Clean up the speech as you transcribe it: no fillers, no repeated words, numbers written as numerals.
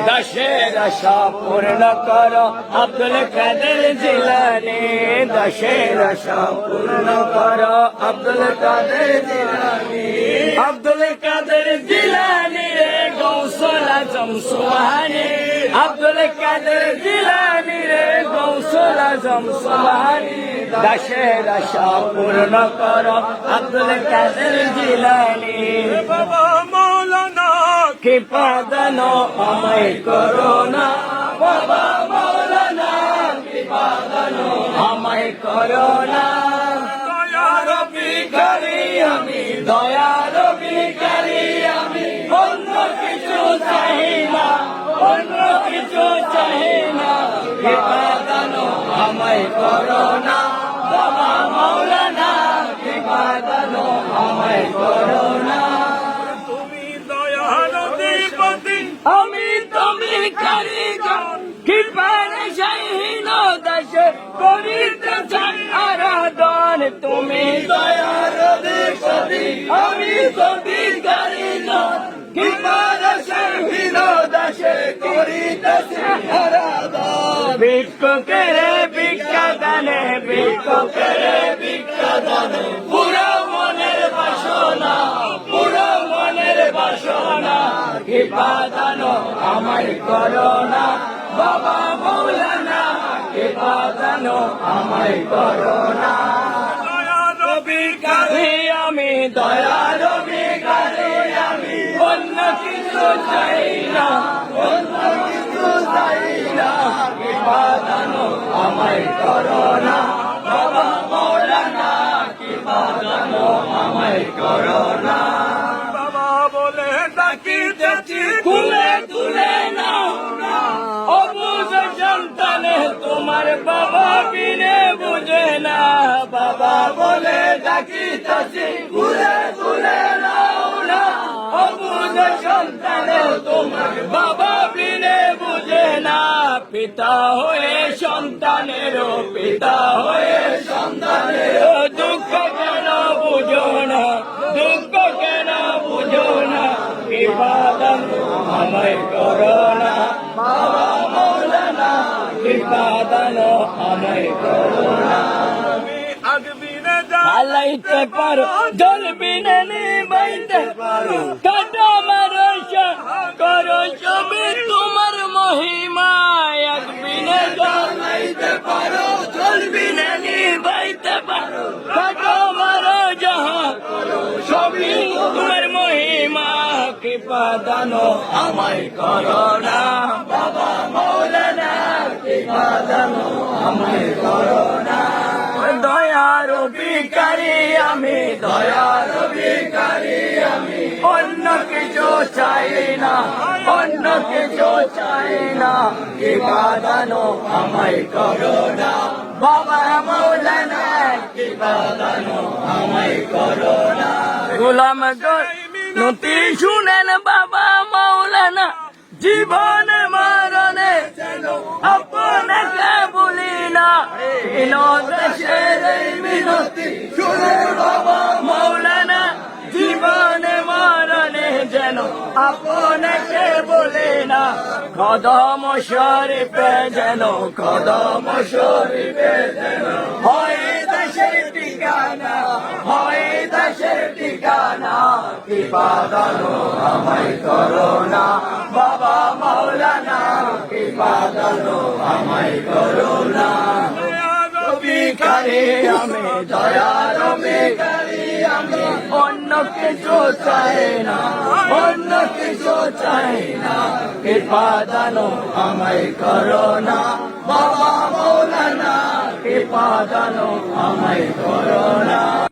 দাশের আশা পূর্ণ করো আব্দুল কাদের জিলানী দাশের আশা পূর্ণ করো আব্দুল কাদের জিলানী আব্দুল কাদের জিলানী রে গৌসুল আজম সুবহানী আব্দুল কাদের জিলানী রে গৌসুল আজম সুবহানী দাশের আশা পূর্ণ করো আব্দুল কাদের জিলানী বাবা মৌলানা কৃপা দান আমায় করো না বাবা মৌলানা কৃপা দান আমায় করো না দয়ার ভিখারি আমি দয়ার ভিখারি আমি অন্য কিছু চাই না অন্য কিছু চাই না কৃপা দান আমায় করো না বাবা মৌলানা কৃপা দান আমায় করো না তুমি দয়ার অধিপতি আমি তুমি কারিগর কৃপার শাহীন দাসে করিতে চাই আরাধন তুমি দয়ার অধিপতি আমি তুমি কারিগর কৃপার শাহীন দাসে করিতে চাই আরাধন ভিক্ষুকের ভিক্ষা দানে ভিক্ষুকের ভিক্ষা দানে পুরো মনের বাসনা পুরো মনের বাসনা কৃপা দান আমায় করো না বাবা মৌলানা কৃপা দান আমায় করো না দয়ার ভিখারি আমি দয়ার ভিখারি আমি অন্য কিছু চাই না অন্য কিছু চাই না কৃপা দান আমায় করো না বাবা মৌলানা কৃপা দান আমায় করো না বাবা বলে ডাকিতেছি তুলে তুলে নাও অবুঝ সন্তানে তোমার বাবা বিনে বুঝে না বাবা বলে ডাকিতেছি তুলে তুলে নাও না অবুঝ সন্তানে তোমার বাবা বিনে বুঝে না পিতা হয়ে সন্তানেরও পিতা হয়ে সন্তানেরও দুঃখ কেন বুঝো না দুঃখ কেন বুঝো না কৃপা দান আমায় করো না বাবা মৌলানা কৃপা দান আমায় করো না তুমি আগবিনে যা আলাইতে পারো জ্বলবিনে নিবাইতে পারো কাটো মারো করো সবে তোমার মহিমা একবিনে জ্বলাইতে পারো জ্বলবিনে নিবাইতে পারো কাটো মারো যাহা সবই তোমার মহিমা কৃপা দান আমায় করো না বাবা মৌলানা কৃপা দান আমায় করো না দয়ার ভিখারি আমি দয়ার ভিখারি আমি অন্য কিছু চাই না অন্য কিছু চাই না কৃপা দান আমায় করো না বাবা মৌলানা কৃপা দান আমায় করো না গোলাম নতি শুনেন বাবা মৌলানা জীবন মরণে আপনাকে বলি না দেশের মিনতি শুনে বাবা মৌলানা জীবন মরণে যেন আপনাকে বলে না কদম শরীফে যেন কদম শরীফে যেন হয় দেশের ঠিকানা হয় দেশের ঠিকানা কৃপা দান আমায় করো না বাবা মৌলানা কৃপা দান আমায় করো না ভিখারি আমি দয়ার ভিখারি আমি অন্য কিছু চাই না অন্য কিছু চাই না কৃপা দান আমায় করো না বাবা মৌলানা কৃপা দান আমায় করো না